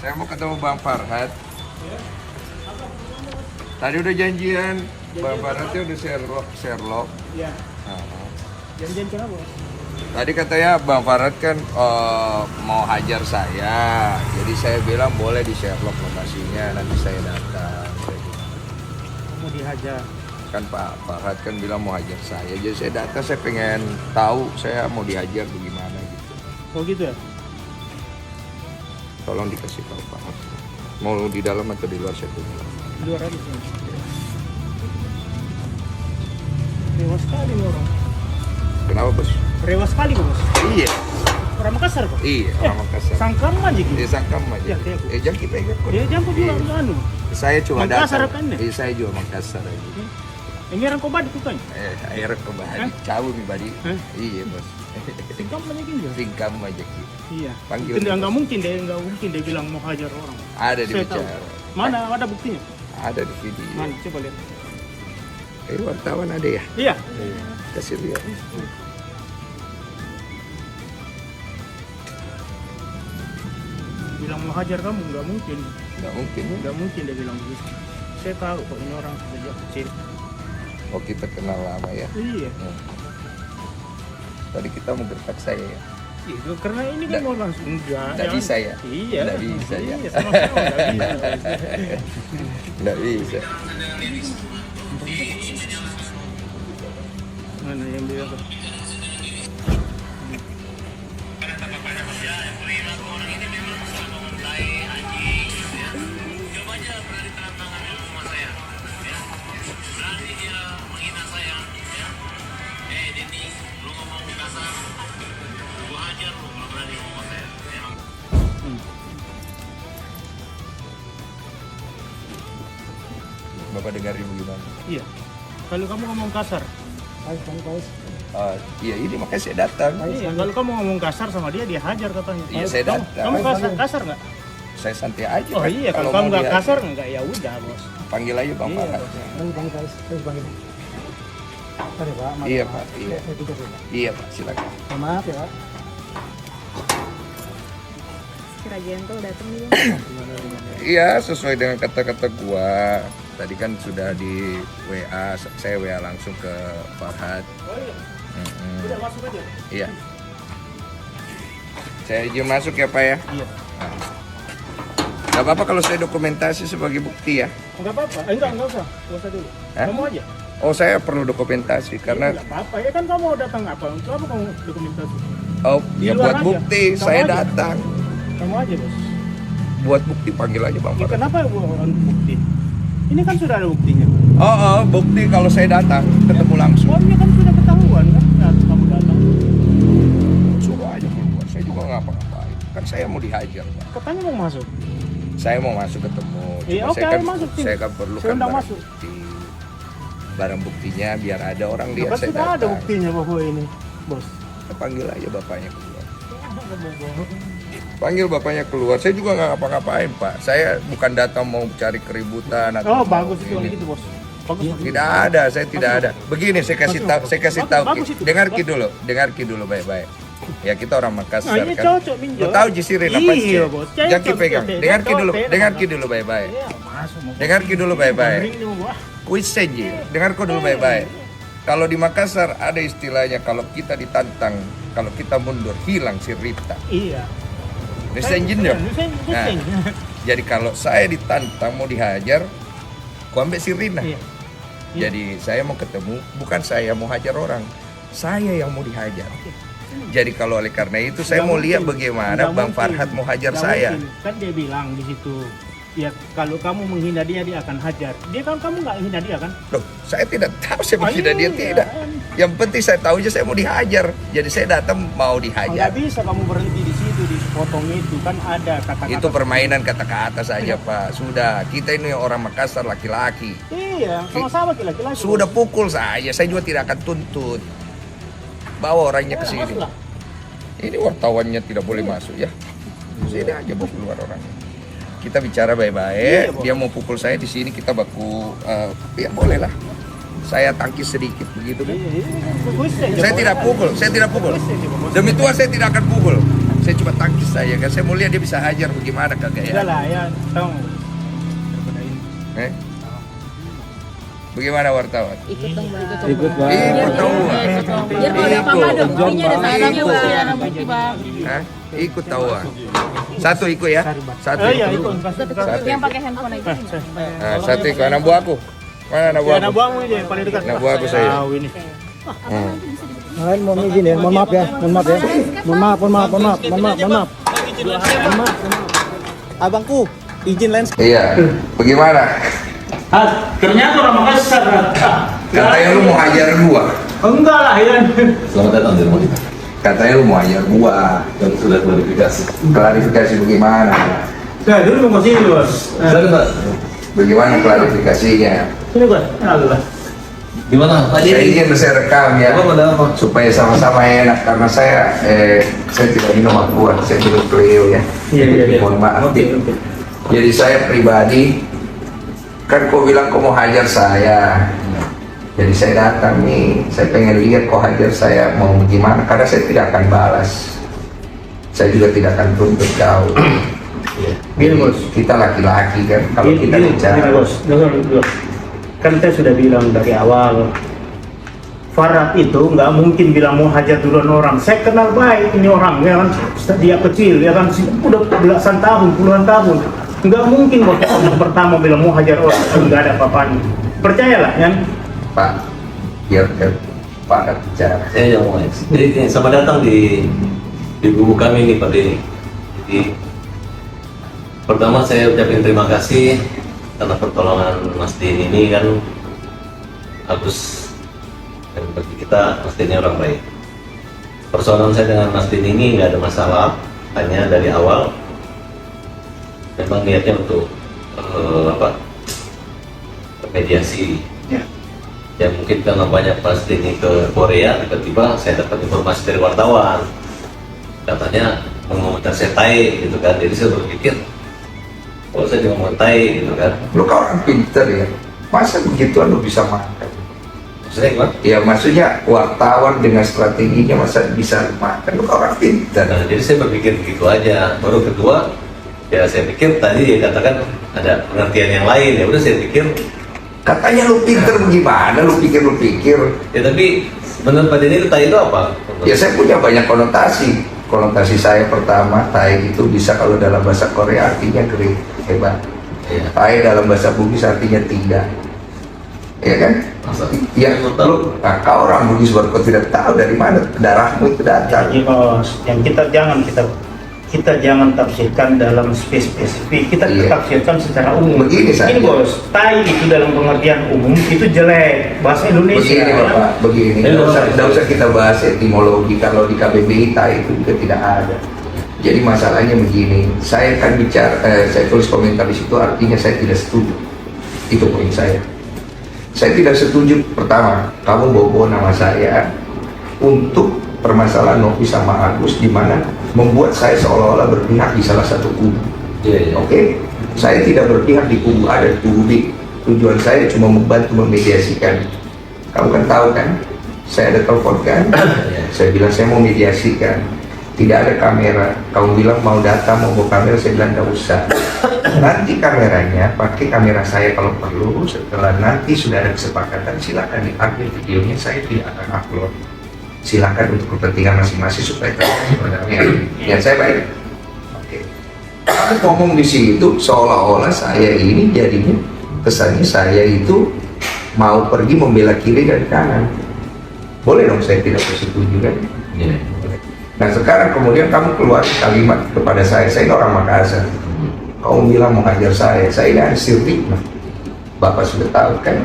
Saya mau ketemu Bang Farhat. Tadi udah janjian. Bang Farhatnya udah Sherlock. Iya. Nah, Janjian kenapa? tadi katanya Bang Farhat kan mau hajar saya. Jadi saya bilang boleh di Sherlock lokasinya, nanti saya datang. Kamu dihajar. Kan Pak Farhat kan bilang mau hajar saya. Jadi saya datang, saya pengen tahu saya mau dihajar bagaimana gitu. Oh gitu ya? Tolong dikasih tahu Pak. Mau di dalam atau di luar saya tunggu. Di luar aja sini. Rewas sekali nih orang. Kenapa bos? Rewas sekali bos. Iya, Orang Makassar kok. iya orang Makassar. Sangkam aja gitu. Sangkam aja. Ya, kayak aku. Jangan kita ingat kok. Dia jangan juga Iya. anu. Saya cuma Makassar datang. kan ya? Saya juga Makassar aja. Ini orang kobat itu kan. Air kembali. Hah? Cawu nih badi. Hah? Iya bos. Singkam aja gitu. Singkam aja gitu. Iya. Panggil Itu nih, nggak Bos. mungkin dia bilang mau hajar orang. Ada di Saya tahu. bicara. Mana ada buktinya? Ada di video. Mana? Coba lihat. Wartawan ada ya? Iya. Kasih lihat. Bilang mau hajar kamu nggak mungkin. Nggak mungkin ya. Nggak mungkin dia bilang begitu. Saya tahu kok ini orang sejak kecil. Oh kita kenal lama ya. Iya. Tadi kita mau gertak saya ya. Itu karena ini kan mau langsung enggak. Nggak jangan- bisa ya? Iya. Nggak bisa ya? Iya, sama-sama nggak bisa. Nggak bisa. Mana yang bilang? Bapak dengar ibu gimana? Iya. Kalau kamu ngomong kasar, Iya ini makanya saya datang. iya. Kalau kamu ngomong kasar sama dia, dia hajar katanya. Iya, saya Kamu- datang. Kamu kasar nggak? Saya santai aja. Oh kan. iya. Kalau mau kamu nggak dia- kasar nggak ya udah bos. panggil aja Bang Iya, Farhat. Iya Pak, iya. Iya Pak, silakan. Maaf ya Pak. Si Rajanto datang nih Bang. Iya, sesuai dengan kata-kata gua. Tadi kan sudah di WA, saya WA langsung ke Farhat. Oh iya. Mm-mm. Udah masuk aja. Iya. Saya izin masuk ya Pak ya. Iya. Gak apa-apa kalau saya dokumentasi sebagai bukti ya. Enggak apa-apa. Enggak usah. Enggak usah dulu. Hah? Kamu aja. Oh saya perlu dokumentasi karena Enggak apa-apa. Ya kan kamu datang apa? Untuk apa kamu dokumentasi? oh Di ya luar buat aja. bukti Kamu saya aja. datang. Kamu aja bos. Buat bukti panggil aja Bang Ya, Farhat. kenapa bukan bukti? Ini kan sudah ada buktinya. Oh, bukti kalau saya datang ketemu langsung. Oh ini kan sudah ketahuan kan? Nah, kamu datang. Suruh aja keluar. Saya juga ngapa-ngapain. Kan saya mau dihajar Pak. Katanya mau masuk. Saya mau masuk ketemu. Iya, Cuma oke, saya kan, ayo masuk, Tim. saya kan perlu Saya undang barang masuk. bukti. Barang buktinya biar ada orang lihat Kan saya sudah ada datang. buktinya bahwa ini, bos. Kita panggil aja bapaknya keluar. Panggil bapaknya keluar. Saya juga nggak ngapa-ngapain Pak. Saya bukan datang mau cari keributan atau Oh bagus itu ini. gitu bos. Bagus. bagus. Tidak ada, saya tidak ada. Begini saya kasih tahu, saya kasih tahu. Bagus itu. Dengarki dulu baik-baik. Ya kita orang Makassar Nah, ini kan. cocok minjol. Lo tahu jisirin apa sih? Iya, Bos. Cocok, Jangan pegang. cocok. Dengarki dulu baik-baik. Iya, masuk. Bos. Dengarki dulu baik-baik. Ring nih, Bos. Kuis saja. Dengarku dulu baik-baik. Kalau di Makassar ada istilahnya kalau kita ditantang, kalau kita mundur hilang si Rita. Iya. Ngesenjin ya? Nah, Nah. jadi kalau saya ditantang mau dihajar, ku ambil si Rina. Iya. Jadi saya mau ketemu, bukan saya mau hajar orang, saya yang mau dihajar. Jadi kalau oleh karena itu saya Nggak mau lihat mungkin. bagaimana Nggak Bang mungkin. Farhat mau hajar Nggak saya. mungkin. Kan dia bilang di situ, ya kalau kamu menghina dia akan hajar. Dia kan kamu nggak hina dia kan? Loh, saya tidak tahu saya menghina dia Iya. tidak. Yang penting saya tahu aja saya mau dihajar. Jadi saya datang mau Nggak dihajar. bisa kamu berhenti di situ di potong itu kan ada kata-kata. Itu permainan kata-kata saja Pak. Sudah, kita ini orang Makassar laki-laki. Iya, sama-sama laki-laki. Sudah pukul saja, saya juga tidak akan tuntut. Bawa orangnya ke sini. Masuklah. Ini wartawannya tidak boleh masuk ya. Sini aja bos keluar orangnya. Kita bicara baik-baik. Iya, Bos. Dia mau pukul saya di sini kita baku. Ya boleh lah. Saya tangkis sedikit begitu kan. Iya, bagus saja, Saya Bos. tidak pukul, saya tidak pukul. Bagus saja, Bos. Demi Tuhan saya tidak akan pukul. Saya cuma tangkis saya kan. Saya mau lihat dia bisa hajar bagaimana kagak Enggak ya. lah ya, tahu daripada ini. Eh? Bagaimana wartawan? Ikut dong bang. Ikut bang. Ikut tahu. Biar kalau ada apa-apa ada buktinya ada tandanya bang. Ada bukti bang. Hah? Ikut tahu. Satu ikut ya. Satu Iya, ikut. ikut. Satu. Yang pakai handphone aja. Nah, satu ikut anak buah aku. Mana anak buah Anak aku? buahmu aja yang paling dekat. Anak buah aku saya. Tahu ini. Hmm. Nah, mohon izin ya, mohon maaf ya, mohon maaf ya. Mohon maaf, mohon maaf, mohon maaf, mohon maaf, mohon maaf. Mohon maaf. Abangku, izin lens. Iya. Bagaimana? Ternyata orang Makassar. Katanya lu mau hajar gua. Enggak lah ya. Selamat datang di rumah kita. Katanya lu mau hajar gua. Dan sudah klarifikasi. Klarifikasi bagaimana? Nah, dulu mau sini bos. Silakan Pak. Bagaimana klarifikasinya? Sini bos. Nah, Gimana? Pak Saya Jadi. ingin saya rekam ya. Apa ada apa? Supaya sama-sama enak karena saya tidak minum aqua, saya minum Cleo ya. Iya. Mohon maaf. Oke. Jadi saya pribadi kan kau bilang kau mau hajar saya. Jadi saya datang nih, saya pengen lihat kau hajar saya mau gimana karena saya tidak akan balas. Saya juga tidak akan tuntut kau. Gini, Bos. Kita laki-laki kan kalau kita Gini, bicara. bos. Dengar. Kan saya sudah bilang dari awal, Farad itu nggak mungkin bilang mau hajar duluan orang. Saya kenal baik ini orang, ya kan, dia kecil, ya kan, udah belasan tahun, puluhan tahun. Nggak mungkin bos yang pertama bilang mau hajar orang, nggak ada apa-apanya. Percayalah, ya. Pak, biarkan Pak bicara. Saya yang mau. Jadi selamat datang di buku kami nih Pak Denny. Jadi pertama saya ucapin terima kasih karena pertolongan Mas Denny ini kan bagus, dan bagi kita Mas Denny orang baik. Persoalan saya dengan Mas Denny ini nggak ada masalah, hanya dari awal memang niatnya untuk mediasi. Ya mungkin karena banyak Mas Denny ke Korea, tiba-tiba saya dapat informasi dari wartawan katanya mengomentar saya tai gitu kan, jadi saya berpikir kalau saya juga mau tai gitu kan. Lu kan orang pinter ya, masa begituan lu bisa makan? Maksudnya gimana? Ya maksudnya wartawan dengan strateginya masa bisa makan, lu kan orang pinter. Nah, jadi saya berpikir begitu aja. Baru kedua, ya saya pikir tadi dia katakan ada pengertian yang lain, ya udah saya pikir Katanya lu pinter bagaimana, lu pikir. ya, tapi menurut Pak Denny itu tai itu apa? Ya saya punya banyak konotasi. Konotasi saya pertama, tai itu bisa kalau dalam bahasa Korea artinya great, hebat. Iya. Tai dalam bahasa Bugis artinya tidak. Ya kan? Masa? Ya, Lu tahu? nah, kau orang Bugis baru kau tidak tahu dari mana darahmu itu datang. Jadi bos, yang kita jangan tafsirkan dalam spesifik, kita Iya. tafsirkan secara umum. Begini saja. Ini bos, tai itu dalam pengertian umum itu jelek bahasa Indonesia. Begini ya. Bapak, begini. Nggak usah kita bahas etimologi, kalau di KBBI tai itu juga tidak ada. Jadi masalahnya begini, saya kan bicara, saya tulis komentar di situ artinya saya tidak setuju. Itu poin saya. Saya tidak setuju pertama, kamu bawa nama saya untuk permasalahan Novi sama Agus di mana membuat saya seolah-olah berpihak di salah satu kubu. Iya, iya. Oke, saya tidak berpihak di kubu A dan kubu B. Tujuan saya cuma membantu memediasikan. Kamu kan tahu kan, saya ada telepon kan, saya bilang saya mau mediasikan. Tidak ada kamera. Kamu bilang mau data, mau bawa kamera, saya bilang nggak usah. Nanti kameranya pakai kamera saya kalau perlu. Setelah nanti sudah ada kesepakatan, silakan diambil videonya. Saya tidak akan upload. Silakan untuk kepentingan masing-masing supaya tahu sebenarnya. Ya saya baik. Oke. Kamu ngomong di situ seolah-olah saya ini jadinya kesannya saya itu mau pergi membela kiri dan kanan. Boleh dong saya tidak setuju kan? Iya. Nah sekarang kemudian kamu keluar kalimat kepada saya ini orang Makassar. Kamu bilang mau hajar saya ini ada sirtiknya. Bapak sudah tahu kan?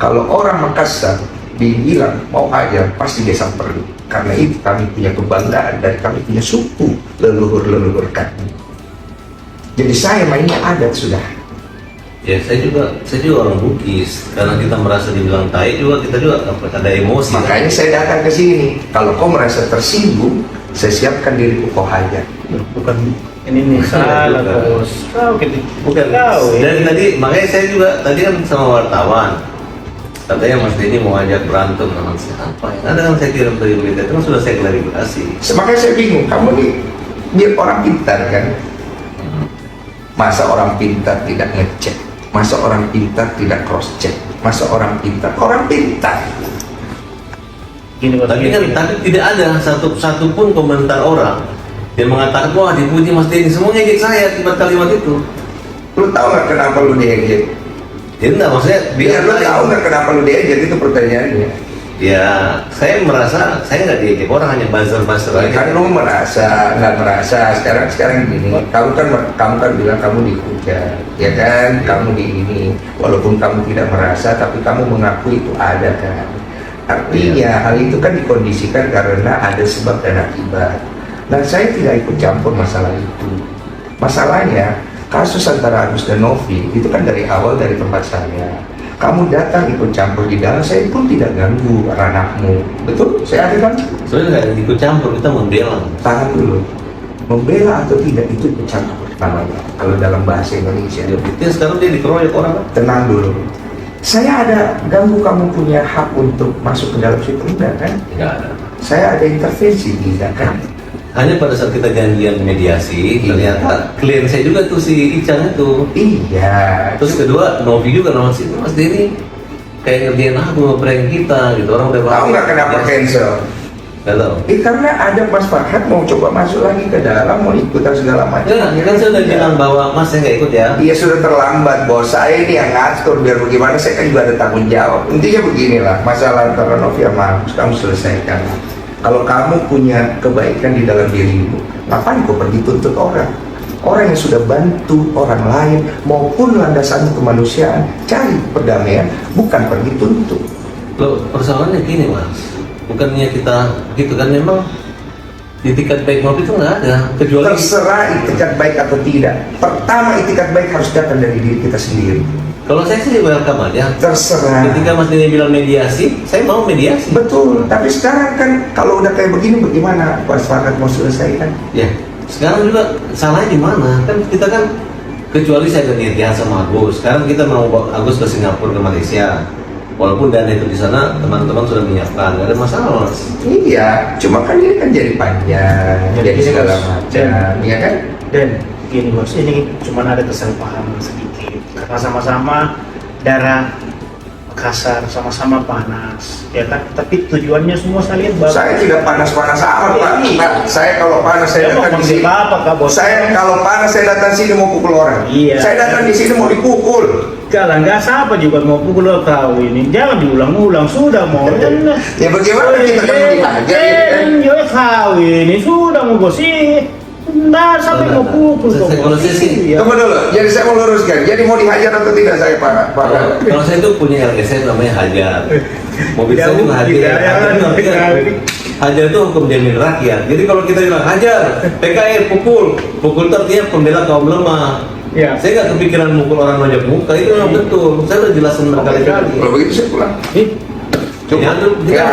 Kalau orang Makassar dibilang mau hajar pasti dia samperin. Karena itu kami punya kebanggaan dan kami punya suku leluhur-leluhur kami. Jadi saya mainnya adat sudah. Ya saya juga orang Bugis, karena kita merasa dibilang tai juga, kita juga ada emosi. Makanya saya datang ke sini. Kalau kau merasa tersinggung, saya siapkan diriku kau hajar. Bukan ini nih salah bos. Tahu gitu. Bukan tahu. Dan tadi makanya saya juga tadi kan sama wartawan, katanya Mas Denny mau ajak berantem sama siapa ya? Ada kan saya kirim dari berita itu kan sudah saya klarifikasi. Makanya saya bingung, kamu nih biar orang pintar kan. Masa orang pintar tidak ngecek, masa orang pintar tidak cross check, masa orang pintar Gini, Bos. Tapi kan tidak ada satu pun komentar orang yang mengatakan wah dipuji Mas Denny, semua ngejek saya akibat kalimat itu. Lu tahu nggak kenapa lu diejek? Ya enggak, maksudnya Biar lu tahu nggak kenapa lu diejek, itu pertanyaannya. ya saya merasa saya nggak diejek orang, hanya buzzer aja. Kan lu nggak merasa sekarang gini, kamu kan bilang kamu dihujat, ya kan, kamu di ini, walaupun kamu tidak merasa tapi kamu mengaku itu ada kan. Artinya hal itu kan dikondisikan karena ada sebab dan akibat. Nah, saya tidak ikut campur masalah itu. Masalahnya kasus antara Agus dan Novi itu kan dari awal dari tempat saya. Kamu datang ikut campur di dalam, saya pun tidak ganggu ranahmu. Betul? Saya ada kan? Soalnya nggak ikut campur, kita membela. Tahan dulu. Membela atau tidak itu ikut campur namanya. Kalau dalam bahasa Indonesia. Ya, buktinya sekarang dia dikeroyok orang. Tenang dulu. Saya ada ganggu kamu punya hak untuk masuk ke dalam situ, enggak kan? Nggak ada. Saya ada intervensi, tidak kan? Hanya pada saat kita janjian mediasi, ternyata klien saya juga tuh si Ican itu. Iya. Terus kedua, Novi juga Mas Denny kayak ngerjain aku, prank kita gitu. Orang udah Tahu nggak kenapa cancel? Nggak tahu. Karena ada Mas Farhad mau coba masuk lagi ke dalam, mau ikutan segala macam. Ya, kan saya udah bilang bahwa Mas saya nggak ikut ya. Iya, sudah terlambat, bos. Saya ini yang ngatur, biar bagaimana saya kan juga ada tanggung jawab. Intinya beginilah, masalah antara Novi sama Agus kamu selesaikan. Kalau kamu punya kebaikan di dalam dirimu, ngapain kau pergi tuntut orang? Orang yang sudah bantu orang lain maupun landasan kemanusiaan, cari perdamaian, bukan pergi tuntut. Loh, persoalannya gini Mas, bukannya kita gitu kan, memang di itikat baik Novi itu nggak ada, kecuali Terserah itikat baik atau tidak. Pertama, itikat baik harus datang dari diri kita sendiri. kalau saya sih welcome aja. Terserah. Ketika Mas Denny bilang mediasi, saya mau mediasi. Betul, tapi sekarang kan kalau udah kayak begini bagaimana Mas Farhad mau selesaikan? Ya, sekarang juga salahnya di mana? Kan kita kan, kecuali saya udah niat sama Agus. Sekarang kita mau bawa Agus ke Singapura, ke Malaysia. Walaupun dana itu di sana teman-teman sudah menyiapkan, nggak ada masalah Mas. Iya, cuma kan ini kan jadi panjang, jadi gini, segala Bos. macam, ya kan? Dan gini Bos, ini cuma ada kesalahpahaman sedikit karena sama-sama darah Makassar, sama-sama panas, ya kan? Tapi tujuannya semua saya lihat bagus. Saya tidak panas-panas amat, Pak. Nah, saya kalau panas saya Ya, mau datang di sini. apa Kak Bos? Saya kalau panas saya datang sini mau pukul orang. Iya. Saya datang di sini mau dipukul. Kalau nggak siapa juga mau pukul kau ini, jangan diulang-ulang, sudah mau. Ya bagaimana kita kan mau dihajar ya kan? Kau ini sudah mau gosip. Nah, sampai mau pukul kau. Kalau saya sih, Iya. Tunggu dulu, jadi saya mau luruskan. Jadi mau dihajar atau tidak saya, Pak? kalau saya itu punya LSM namanya Hajar. Mobil saya juga Hajar. Tidak, Hajar itu artinya Hajar itu hukum jamin rakyat. Jadi kalau kita bilang Hajar, PKR pukul itu artinya pembela kaum lemah. Ya. Saya nggak kepikiran mukul orang nonjok muka, itu memang betul. Saya udah jelasin berkali-kali. Kalau begitu saya pulang. Ya, Ya.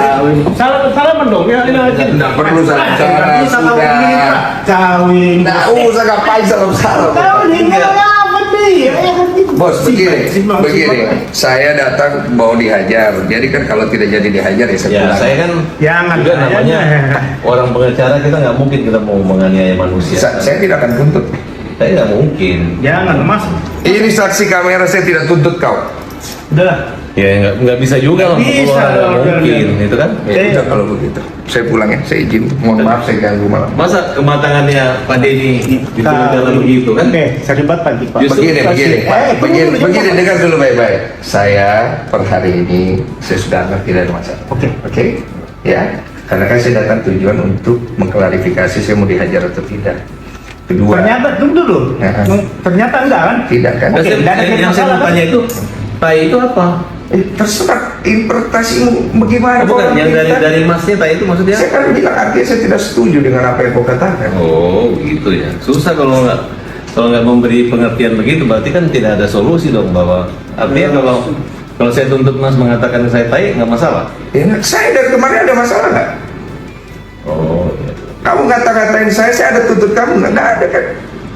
Salaman dong ya. Nggak perlu salam-salam, Bisa sudah. kawin. Nggak usah ngapain salam-salam. Kawin apa nih? Bos, begini, saya datang mau dihajar. Jadi kan kalau tidak jadi dihajar ya saya Ya, pulang. saya kan Jangan juga namanya kayaknya. orang pengacara, kita nggak mungkin kita mau menganiaya manusia. Saya tidak akan tuntut. Saya nggak mungkin. Jangan Mas. Ini saksi kamera, saya tidak tuntut kau. Udah. Ya nggak bisa juga lah. Bisa dong, Mungkin udah. itu kan. Ya udah kalau begitu. Saya pulang ya, saya izin. Mohon maaf saya ganggu malam. Masa kematangannya Pak Denny ditulis dalam begitu kan? Oke, saya debat pagi Pak. Justru Begini, dengar dulu baik-baik. Saya per hari ini saya sudah anggap tidak ada masalah. Oke, ya. Karena kan saya datang tujuan untuk mengklarifikasi saya mau dihajar atau tidak. Kedua, Ternyata tunggu dulu. Ya. Ternyata enggak kan? tidak kan? Oke, tidak ada yang saya masalah, mau tanya itu, tai itu apa? Terserah interpretasimu bagaimana. Bukan kau yang nanti. dari masnya tai itu maksudnya? Saya kan bilang artinya saya tidak setuju dengan apa yang kau katakan. Oh gitu ya. Susah kalau nggak memberi pengertian begitu, berarti kan tidak ada solusi dong, bahwa artinya kalau saya tuntut Mas mengatakan saya tai nggak masalah. Ya, saya dari kemarin ada masalah nggak? Oh iya. Kamu kata-katain saya ada tuntut kamu nggak ada kan?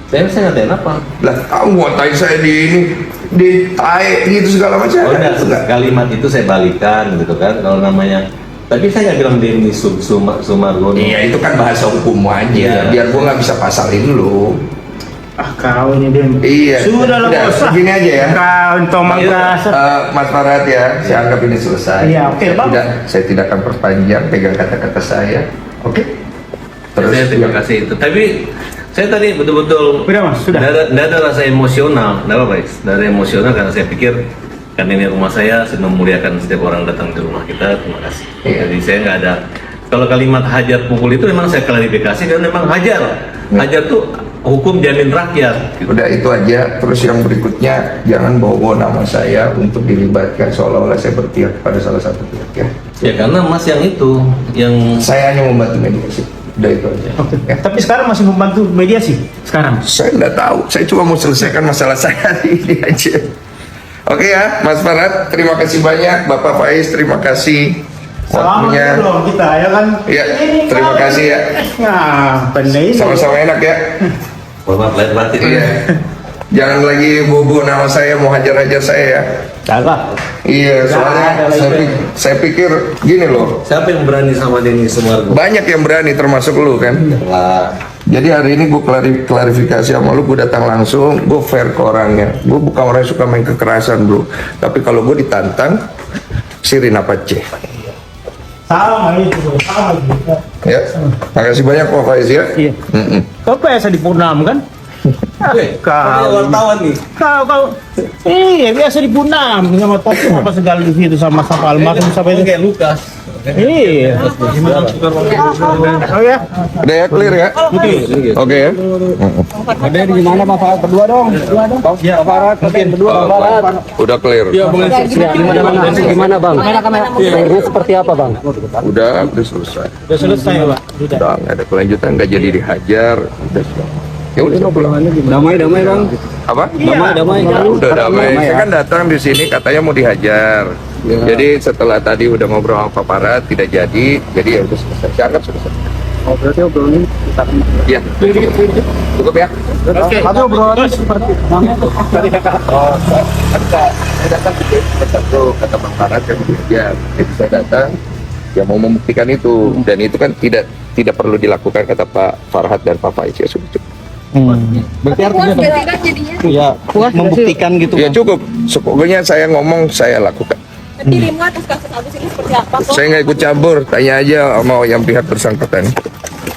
Saya ngatain apa? Lah kamu ngatain saya di ini di tai gitu segala macam. Oh, Ada enggak, itu nggak? kalimat itu saya balikan gitu kan. Kalau namanya Tapi saya nggak bilang Denny Sumargono. Iya, itu kan bahasa hukum aja. Iya. Biar gua nggak bisa pasalin lu. Ah kau ini Den. Iya. Sudah lah bos. Gini aja ya. Kau entah manggas. Mas Farhat ya, saya anggap ini selesai. Iya, oke, Bang. Saya tidak akan perpanjang pegang kata-kata saya. Oke. Saya terima kasih itu. Tapi saya tadi betul-betul Udah Mas, sudah. Nggak ada rasa emosional, nggak apa-apa, Is. Nggak ada emosional karena saya pikir kan ini rumah saya memuliakan setiap orang datang ke rumah kita. Terima kasih. Iya. Jadi saya nggak ada. Kalau kalimat hajar pukul itu memang saya klarifikasi dan memang hajar. Hajar tuh hukum jamin rakyat. Gitu. Udah itu aja. Terus yang berikutnya jangan bawa-bawa nama saya untuk dilibatkan seolah-olah saya berpihak pada salah satu pihak ya. Ya karena Mas yang itu yang Saya hanya membantu mediasi. Udah itu aja. Oke. Ya. Tapi sekarang masih membantu mediasi sekarang. Saya nggak tahu. Saya cuma mau selesaikan masalah saya hari ini aja. Oke ya, Mas Farhat, terima kasih banyak. Bapak Faiz, terima kasih Selamat waktunya. dong kita ya kan. Iya, Ini terima kau- kasih ya. Nah, benda ini. Sama-sama enak ya. mohon maaf lahir batin. Iya. Jangan lagi bobo nama saya, mau hajar-hajar saya ya. Salah. Iya, Nggak soalnya ada lagi. saya pikir gini loh. Siapa yang berani sama Denny Sumargono? Banyak yang berani termasuk lu kan. Lah, Jadi hari ini gue klarifikasi sama lu, gue datang langsung, gue fair ke orangnya. Gue bukan orang yang suka main kekerasan bro. Tapi kalau gue ditantang, sirin apa C. Sama itu, sama gitu. Ya, makasih banyak Pak Faiz ya. Iya. Kau biasa di Punam kan? Kau wartawan nih. kau iya biasa di Punam sama topik apa segala di situ sama almarhum sampai itu Kayak Lukas. iya oh ya Udah ya, clear ya? Oke ya? Ada di mana Pak Farhat? Berdua dong. Iya, Pak Farhat. Berdua Pak Farhat. Udah clear. Gimana Bang? Gimana Bang? Akhirnya seperti apa Bang? Udah selesai. udah selesai Pak sudah Udah nggak ada kelanjutan, nggak jadi dihajar. Udah ya udah saya pulang. Damai Bang. Apa? Damai. Udah damai. Saya kan datang di sini katanya mau dihajar. Jadi setelah tadi udah ngobrol sama Pak Farhat tidak jadi ya udah selesai. Saya anggap selesai. Oh, berarti obrolan kita Iya. Cukup ya. oke Tapi obrolan seperti Bang. Oh, saya datang ke satu kata Bang Farhat yang ya, jadi saya datang ya mau membuktikan itu dan itu kan tidak perlu dilakukan kata Pak Farhat dan Pak Faiz ya sudah cukup. Berarti Puas artinya gak sih kan jadinya? ya membuktikan gitu. Ya cukup. Pokoknya saya ngomong saya lakukan. Nanti dirimu atas kasus Agus ini seperti apa kok? Saya nggak ikut campur. Tanya aja sama yang pihak bersangkutan.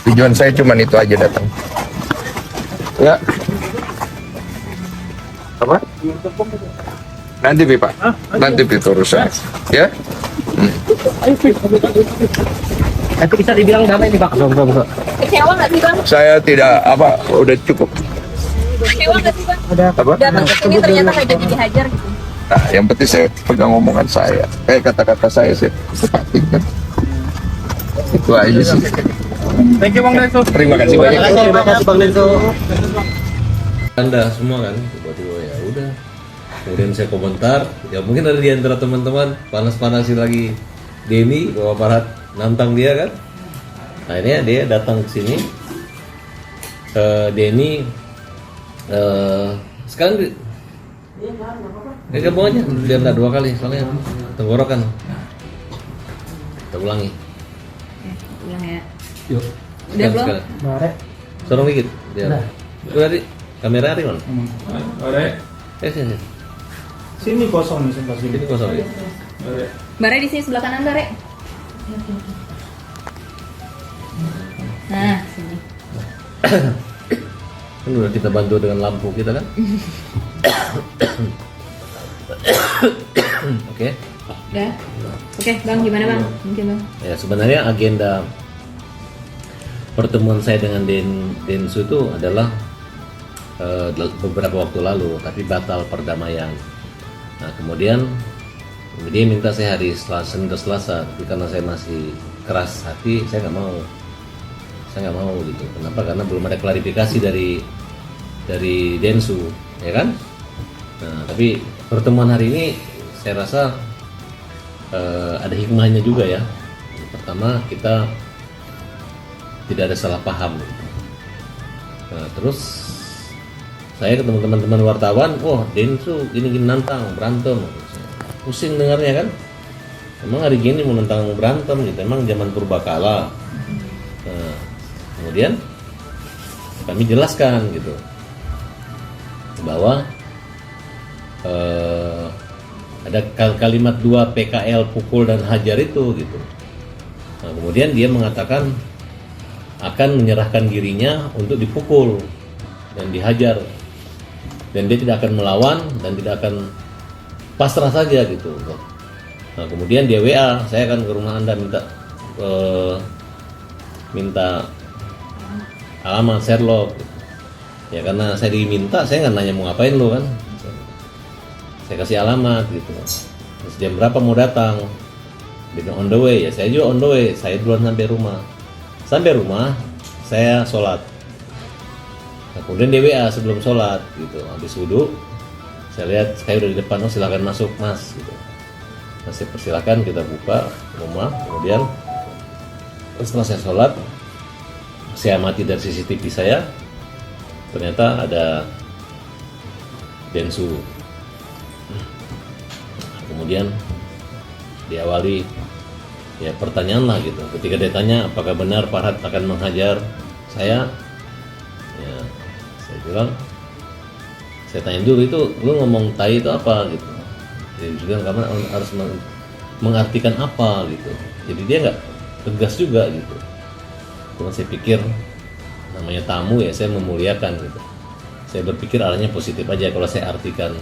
Tujuan saya cuma itu aja datang. Ya. Apa? Nanti Pi, Pak. Nanti Pi urusan. Ya. Itu bisa dibilang damai nih Pak. Bang. Kecewa gak sih bang? Saya tidak apa udah cukup. Kecewa gak sih bang? Apa? Datang ke sini ternyata gak jadi dihajar gitu. Nah, yang penting saya pegang omongan saya. Kata-kata saya tepatin kan. Itu aja sih. thank you Bang Denso Terima kasih banyak. Terima kasih Bang Denso. Anda semua kan tiba-tiba ya udah. Kemudian saya komentar, ya mungkin ada di antara teman-teman panas-panasin lagi Denny bahwa Farhat nantang dia kan. Akhirnya dia datang ke sini. Denny sekarang gabung aja biar nggak dua kali soalnya tenggorokan. Kita ulangi. Ulang ya. Yuk. Udah belum? Sorong dikit. Biar. Udah di kamera di mana? Sini. sini kosong nih sebelah sini Ini kosong ya. Bare di sini sebelah kanan Bare. Nah, sini. Kan udah kita bantu dengan lampu kita kan. Oke. Udah. Oke, Bang gimana Bang? Mungkin Bang. Ya sebenarnya agenda pertemuan saya dengan Densu itu adalah beberapa waktu lalu, tapi batal perdamaian. Nah kemudian dia minta saya hari Senin ke Selasa, tapi karena saya masih keras hati, saya nggak mau gitu. Kenapa? Karena belum ada klarifikasi dari Densu, ya kan? Nah tapi pertemuan hari ini saya rasa ada hikmahnya juga ya. Pertama kita tidak ada salah paham. Nah, terus saya ketemu teman-teman wartawan, wah Densu gini-gini nantang berantem, pusing dengarnya kan. emang hari gini mau nentang berantem gitu, emang zaman purbakala. Nah, kemudian kami jelaskan gitu bahwa ada kalimat 2 PKL pukul dan hajar itu gitu. Nah, kemudian dia mengatakan akan menyerahkan dirinya untuk dipukul dan dihajar, dan dia tidak akan melawan dan tidak akan pasrah saja gitu. Nah, kemudian dia WA, saya akan ke rumah Anda minta alamat Sherlock. Ya karena saya diminta, saya nggak nanya mau ngapain lo kan. Saya kasih alamat gitu. Terus jam berapa mau datang? Dia on the way, ya saya juga on the way. Saya duluan sampai rumah. Sampai rumah, saya sholat. Nah, kemudian dia WA sebelum sholat gitu. Habis wudhu, saya lihat saya udah di depan, oh silakan masuk mas gitu. Nah, saya persilakan, kita buka rumah. Kemudian setelah saya sholat, saya amati dari CCTV saya, ternyata ada Densu. Kemudian diawali ya pertanyaan lah gitu. Ketika dia tanya apakah benar Farhad akan menghajar saya, ya saya bilang, saya tanya dulu itu lu ngomong tai itu apa gitu. Dia bilang kamu harus mengartikan apa gitu. Jadi dia nggak tegas juga gitu. Cuma saya pikir namanya tamu ya saya memuliakan gitu. Saya berpikir arahnya positif aja kalau saya artikan.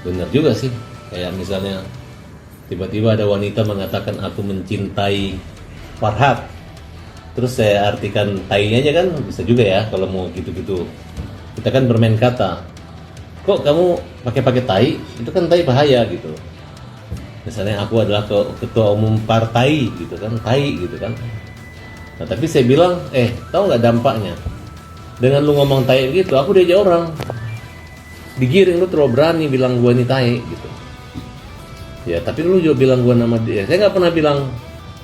Benar juga sih, kayak misalnya tiba-tiba ada wanita mengatakan aku mencintai Farhad, terus saya artikan tai-nya aja kan bisa juga ya kalau mau gitu-gitu. Kita kan bermain kata. Kok kamu pakai tai? Itu kan tai bahaya gitu. Misalnya aku adalah ketua umum partai gitu kan, tai gitu kan. Nah tapi saya bilang, tahu nggak dampaknya? Dengan lu ngomong tai gitu, aku diajak orang digiring, lu terlalu berani bilang gua ini tai gitu. Ya tapi lu juga bilang gua nama dia. Saya nggak pernah bilang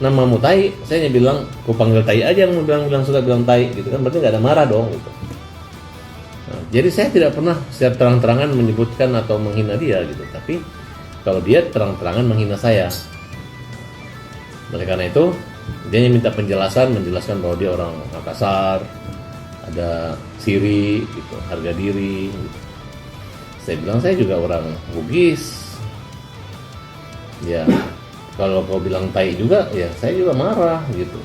namamu tai. Saya hanya bilang, gua panggil tai aja yang mau bilang suka bilang tai gitu kan. Berarti nggak ada marah dong gitu. Nah, jadi saya tidak pernah secara terang-terangan menyebutkan atau menghina dia gitu. Tapi kalau dia terang-terangan menghina saya, oleh karena itu dia hanya minta penjelasan, menjelaskan bahwa dia orang Makassar, ada siri gitu, harga diri gitu. Saya bilang saya juga orang Bugis. Ya, kalau kau bilang tai juga, ya saya juga marah gitu.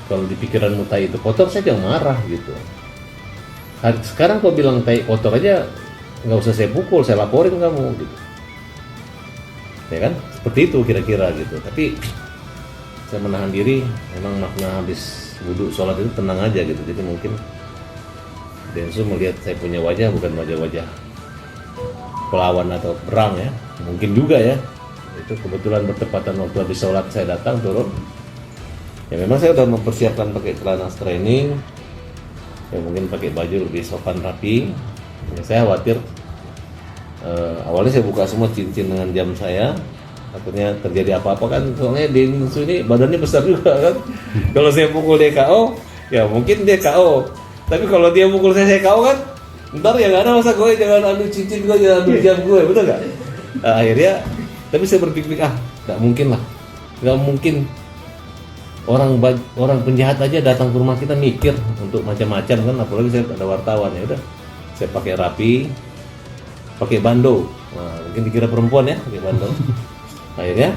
Kalau di pikiranmu tai itu kotor, saya juga marah gitu. Sekarang kau bilang tai kotor aja, nggak usah saya pukul, saya laporin kamu gitu. Ya kan? Seperti itu kira-kira gitu. Tapi saya menahan diri, memang makna habis wudhu sholat itu tenang aja gitu. Jadi mungkin Densu melihat saya punya wajah bukan wajah-wajah pelawan atau perang ya, mungkin juga ya. Itu kebetulan bertepatan waktu habis sholat saya datang turun. Ya memang saya sudah mempersiapkan pakai celana training, ya mungkin pakai baju lebih sopan rapi. Ya, saya khawatir awalnya saya buka semua cincin dengan jam saya, takutnya terjadi apa-apa kan, soalnya Densu ini badannya besar juga kan. Kalau saya pukul dia KO, ya mungkin dia KO. Tapi kalau dia mukul saya KO kan, ntar ya nggak ada masa gue jangan ambil cincin gue, jangan ambil jam gue, betul nggak? Nah, akhirnya, tapi saya berpikir nggak mungkin lah, nggak mungkin orang penjahat aja datang ke rumah kita mikir untuk macam-macam kan, apalagi saya ada wartawan ya udah, saya pakai rapi, pakai bando, nah, mungkin dikira perempuan ya pakai bando, akhirnya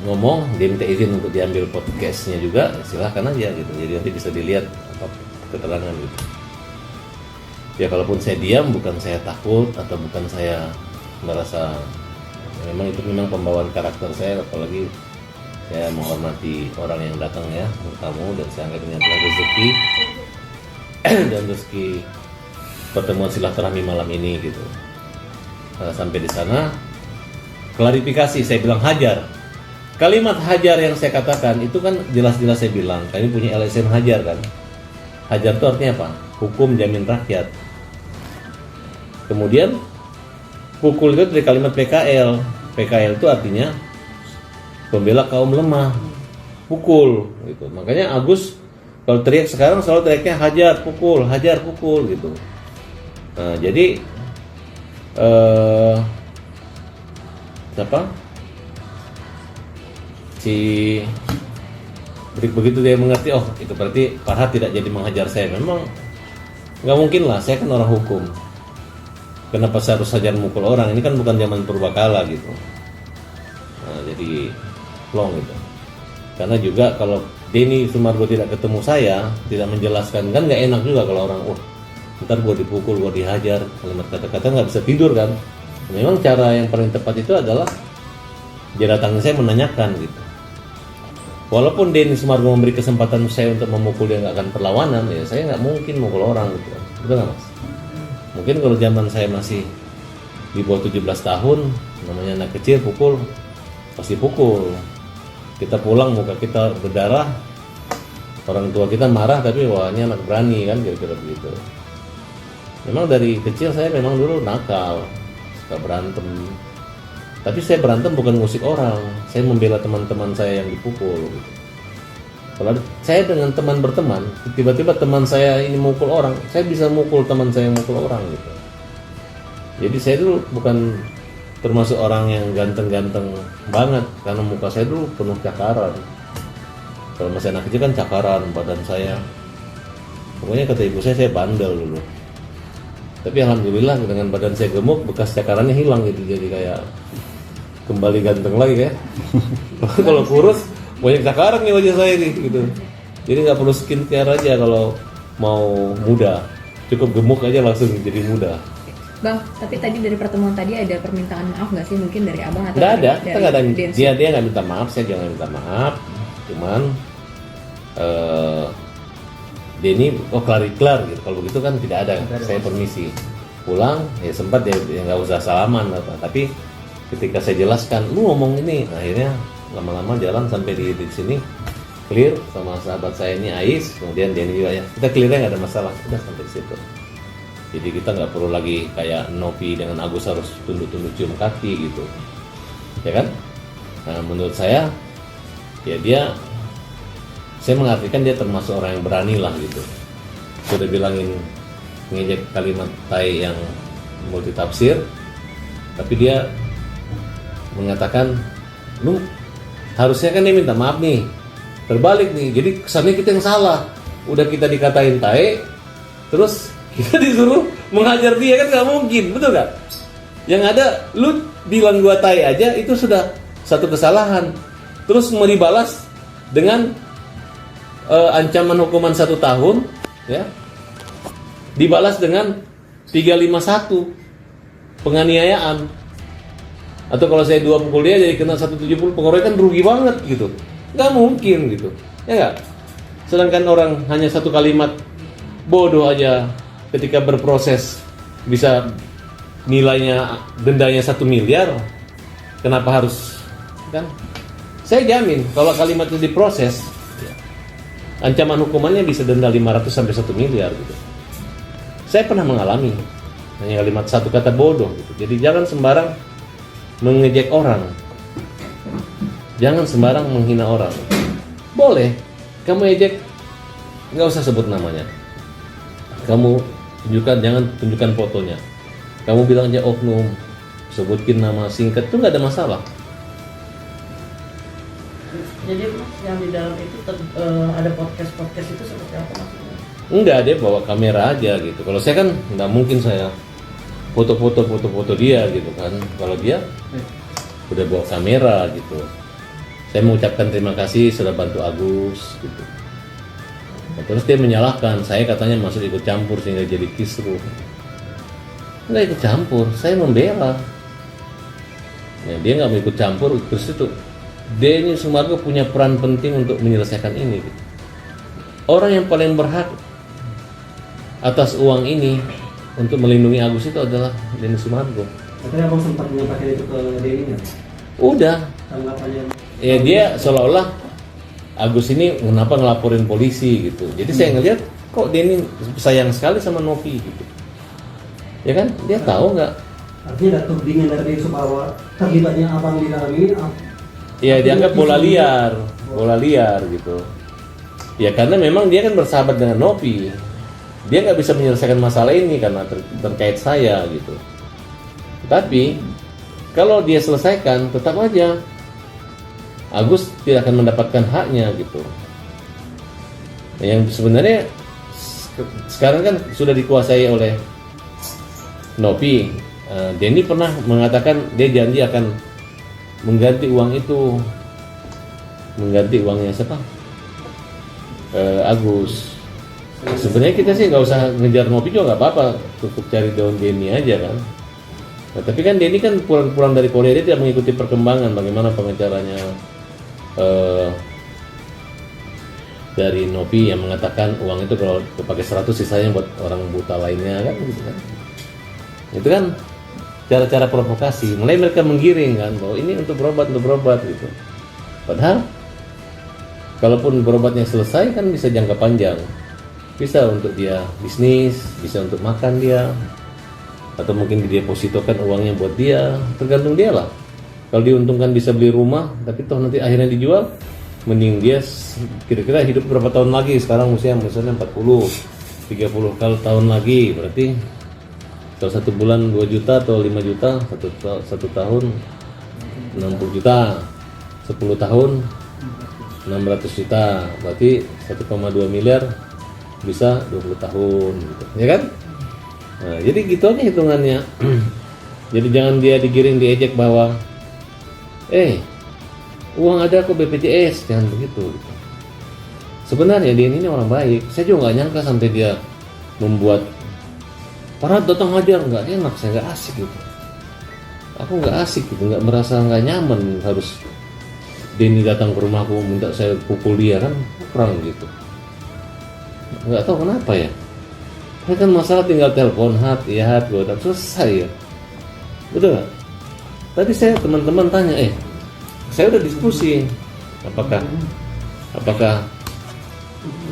ngomong, dia minta izin untuk diambil podcastnya juga, silahkan aja gitu, jadi nanti bisa dilihat apa keterangan gitu. Ya kalaupun saya diam, bukan saya takut atau bukan saya merasa, memang itu memang pembawaan karakter saya, apalagi saya menghormati orang yang datang ya, bertamu, dan saya anggap ini adalah rezeki dan rezeki pertemuan silaturahmi malam ini gitu. Nah, sampai di sana klarifikasi, saya bilang hajar. Kalimat hajar yang saya katakan itu kan jelas-jelas saya bilang, kami punya LSM hajar kan. Hajar itu artinya apa? Hukum jamin rakyat. Kemudian pukul itu dari kalimat PKL. PKL itu artinya pembela kaum lemah. Pukul gitu. Makanya Agus kalau teriak sekarang selalu teriaknya hajar pukul gitu. Nah, jadi si begitu dia mengerti, oh itu berarti Farhat tidak jadi menghajar saya. Memang nggak mungkin lah, saya kan orang hukum. Kenapa saya harus hajar mukul orang? Ini kan bukan zaman purbakala gitu. Nah, jadi plong gitu. Karena juga kalau Denny Sumargo tidak ketemu saya, tidak menjelaskan, kan nggak enak juga kalau orang, ntar gue dipukul, gue dihajar, kalimat kata-kata nggak bisa tidur kan. Memang cara yang paling tepat itu adalah dia datang ke saya menanyakan gitu. Walaupun Denny Sumargo memberi kesempatan saya untuk memukul dia nggak akan perlawanan, ya saya nggak mungkin mukul orang gitu. Betul nggak Mas? Mungkin kalau zaman saya masih di bawah 17 tahun, namanya anak kecil pukul, pasti pukul. Kita pulang muka kita berdarah, orang tua kita marah, tapi wah ini anak berani kan, kira-kira begitu. Memang dari kecil saya memang dulu nakal, suka berantem. Tapi saya berantem bukan ngusik orang, saya membela teman-teman saya yang dipukul. Kalau saya dengan teman berteman, tiba-tiba teman saya ini mukul orang, saya bisa mukul teman saya yang mukul orang gitu. Jadi saya dulu bukan termasuk orang yang ganteng-ganteng banget, karena muka saya dulu penuh cakaran. Kalau masih anak kecil kan cakaran badan saya. Pokoknya kata ibu saya bandel dulu. Tapi alhamdulillah dengan badan saya gemuk, bekas cakarannya hilang gitu, jadi kayak kembali ganteng lagi ya. Kalau kurus banyak cakaran nih wajah saya nih gitu. Jadi nggak perlu skincare aja kalau mau muda, cukup gemuk aja langsung jadi muda. Bang, tapi tadi dari pertemuan tadi ada permintaan maaf nggak sih mungkin dari abang atau Nggak ada, dari kita nggak ada. Densu? Dia nggak minta maaf, saya jangan minta maaf. Cuman Denny, kelar gitu. Kalau begitu kan tidak ada. Saya permisi pulang, ya sempat dia nggak usah salaman apa. Tapi ketika saya jelaskan, lu ngomong ini, akhirnya lama-lama jalan sampai di sini clear sama sahabat saya ini Ais, kemudian Denny juga ya. Kita clearnya nggak ada masalah, udah sampai di situ. Jadi kita nggak perlu lagi kayak Novi dengan Agus harus tunduk-tunduk cium kaki gitu, ya kan? Nah, menurut saya, ya saya mengartikan dia termasuk orang yang berani lah gitu. Sudah bilangin ngejek kalimat tai yang multitafsir, tapi dia mengatakan, lu harusnya kan dia minta maaf nih, terbalik nih, jadi kesannya kita yang salah. Udah kita dikatain tai, terus kita disuruh menghajar dia, kan nggak mungkin, betul gak? Yang ada lu bilang gua tai aja itu sudah satu kesalahan, terus mau dibalas dengan ancaman hukuman 1 tahun, ya, dibalas dengan 351 penganiayaan, atau kalau saya 2 pukul dia jadi kena 170 pengeroyokan, rugi banget gitu, nggak mungkin gitu, ya nggak? Sedangkan orang hanya 1 kalimat bodoh aja ketika berproses bisa nilainya dendanya 1 miliar, kenapa harus kan? Saya jamin kalau kalimat itu diproses, ancaman hukumannya bisa denda 500 sampai 1 miliar gitu. Saya pernah mengalami hanya kalimat 1 kata bodoh gitu. Jadi jangan sembarang mengejek orang, jangan sembarang menghina orang. Boleh kamu ejek, nggak usah sebut namanya. Kamu tunjukkan, jangan tunjukkan fotonya. Kamu bilang aja oknum, sebutin nama singkat itu nggak ada masalah. Jadi Mas, yang di dalam itu ada podcast itu seperti apa maksudnya? Enggak, dia bawa kamera aja gitu. Kalau saya kan nggak mungkin saya foto dia gitu kan. Kalau dia udah bawa kamera gitu. Saya mengucapkan terima kasih sudah bantu Agus gitu. Nah, terus dia menyalahkan saya, katanya masuk ikut campur sehingga jadi kisruh. Nggak ikut campur, saya membela. Ya, dia nggak mau ikut campur, terus itu Denny Sumargo punya peran penting untuk menyelesaikan ini gitu. Orang yang paling berhak atas uang ini untuk melindungi Agus itu adalah Denny Sumargo. Tapi abang sempat menyampaikan itu ke Denny nggak? Udah. Tanggapannya? Ya dia seolah-olah Agus ini kenapa ngelaporin polisi gitu. Jadi saya ngeliat kok Denny sayang sekali sama Novi gitu. Ya kan? Dia tahu nggak? Artinya ada tudingan dari Sumargo terlibatnya abang di dalam ini. Ya dianggap bola liar gitu. Ya karena memang dia kan bersahabat dengan Novi. Dia nggak bisa menyelesaikan masalah ini karena terkait saya gitu. Tapi kalau dia selesaikan tetap aja Agus tidak akan mendapatkan haknya gitu. Yang sebenarnya sekarang kan sudah dikuasai oleh Nopi. Denny pernah mengatakan dia janji akan mengganti uang itu, mengganti uangnya siapa? Agus. Sebenarnya kita sih nggak usah ngejar Nopi juga nggak apa-apa, cukup cari daun Denny aja kan. Nah, tapi kan Denny kan pulang dari Korea, dia tidak mengikuti perkembangan bagaimana pengacaranya dari Nopi yang mengatakan uang itu kalau pakai 100 sisanya buat orang buta lainnya kan gitu kan. Itu kan cara-cara provokasi. Mulai mereka menggiring kan bahwa ini untuk berobat gitu. Padahal kalaupun berobatnya selesai kan bisa jangka panjang. Bisa untuk dia bisnis, bisa untuk makan dia, atau mungkin didepositokan uangnya buat dia, tergantung dia lah. Kalau diuntungkan bisa beli rumah, tapi toh nanti akhirnya dijual, mending dia kira-kira hidup berapa tahun lagi. Sekarang misalnya 40, 30 tahun lagi, berarti kalau 1 bulan 2 juta atau 5 juta, satu tahun 60 juta, 10 tahun 600 juta, berarti 1,2 miliar bisa 20 tahun gitu, ya kan? Nah, jadi gitu aja hitungannya. Jadi jangan dia digiring, diejek bahwa uang ada kok BPJS, jangan begitu gitu. Sebenarnya dia ini orang baik. Saya juga nggak nyangka sampai dia membuat para datang ngajar, nggak enak, saya nggak asik gitu. Aku nggak asik gitu, nggak merasa nggak nyaman harus Denny datang ke rumahku minta saya pukul dia, kan kurang gitu. Nggak tahu kenapa ya. Ini kan masalah tinggal telepon gue udah selesai ya. Betul nggak? Tadi saya teman-teman tanya, saya udah diskusi, apakah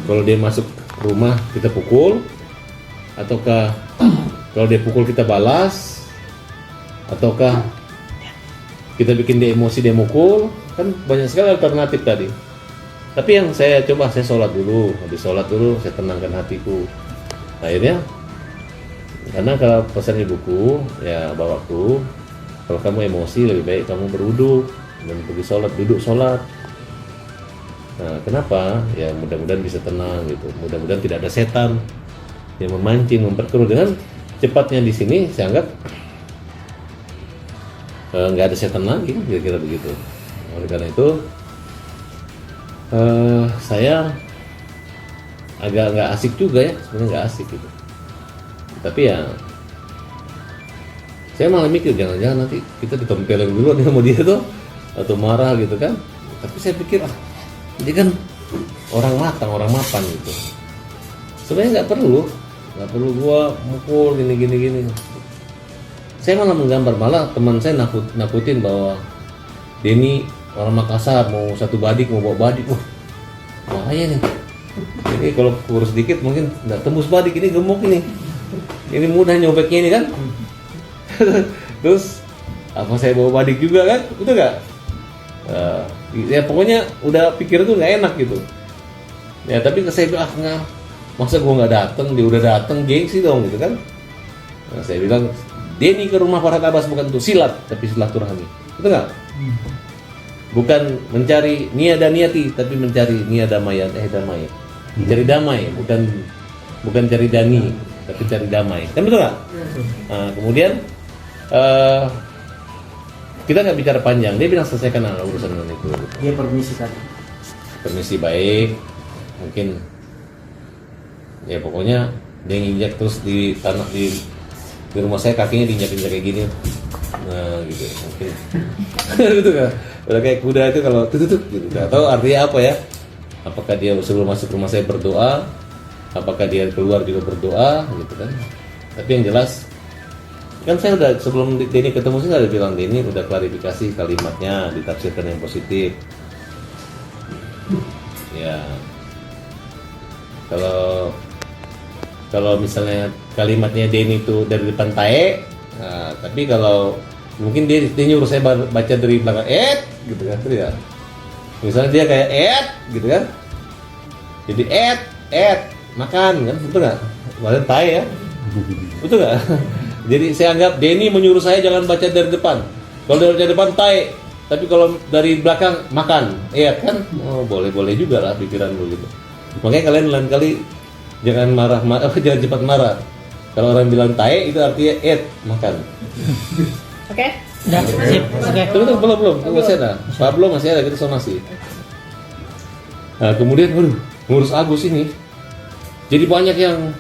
kalau dia masuk rumah kita pukul, ataukah kalau dia pukul kita balas, ataukah kita bikin dia emosi dia mukul, kan banyak sekali alternatif tadi. Tapi yang saya coba, saya sholat dulu, habis sholat dulu saya tenangkan hatiku. Akhirnya, karena kalau pesan ibuku, ya bawaku, kalau kamu emosi lebih baik kamu berwudu dan pergi sholat, duduk sholat. Nah, kenapa? Ya mudah-mudahan bisa tenang gitu. Mudah-mudahan tidak ada setan yang memancing, memperkeruh. Dengan cepatnya di sini, saya anggap nggak ada setan lagi, kira-kira begitu. Oleh karena itu, saya agak nggak asik juga ya, sebenarnya nggak asik gitu. Tapi ya saya malah mikir jangan-jangan nanti kita ditempelin dulu nih sama dia tuh, atau marah gitu kan. Tapi saya pikir dia kan orang matang, orang mapan gitu. Sebenarnya nggak perlu gua mukul gini. Saya malah menggambar, malah teman saya nakutin bahwa Denny orang Makassar mau satu badik, mau bawa badik, bahaya nih. Ini kalau kurus dikit mungkin nggak tembus badik, ini gemuk ini mudah nyobeknya ini kan. Terus apa saya bawa badik juga kan, betul nggak? Ya pokoknya udah pikir tuh nggak enak gitu. Ya tapi saya bilang nggak, masa gua nggak datang, dia udah datang, gengsi dong gitu kan. Nah, saya bilang Denny ke rumah Farhad Abbas bukan untuk silat, tapi silaturahmi, betul nggak? Bukan mencari niada niati, tapi mencari niadamayan, damai. Mencari damai, bukan cari dani, tapi cari damai. Kan betul nggak? Nah, kemudian kita nggak bicara panjang. Dia bilang selesaikan urusan dengan itu. Dia permisi tadi. Permisi baik, mungkin ya pokoknya dia nginjak terus di tanah di rumah saya, kakinya diinjak-injak kayak gini. Nah gitu mungkin. Itu kan udah kayak kuda itu kalau tutut gitu. Nggak tahu artinya apa ya. Apakah dia sebelum masuk rumah saya berdoa, apakah dia keluar juga berdoa gitu kan. Tapi yang jelas kan saya udah sebelum Denny ketemu saya udah bilang, Denny udah klarifikasi kalimatnya, ditafsirkan yang positif. Ya kalau misalnya kalimatnya Denny itu dari depan tae, nah, tapi kalau mungkin dia nyuruh saya baca dari belakang gitu kan, ya. Misalnya dia kayak gitu kan, jadi makan kan, betul nggak? Maksudnya tae ya, betul nggak? Jadi saya anggap Denny menyuruh saya jangan baca dari depan, Kalau dari depan tai, tapi kalau dari belakang makan, iya kan? Oh, boleh juga lah pikiran lu gitu. Makanya kalian lain kali jangan jangan cepat marah. Kalau orang bilang tai itu artinya makan. Oke? Udah, sip. Oke. Tunggu, belum. Masih ada. Pablo masih ada, kita somasi. Nah, kemudian, ngurus Agus ini. Jadi banyak yang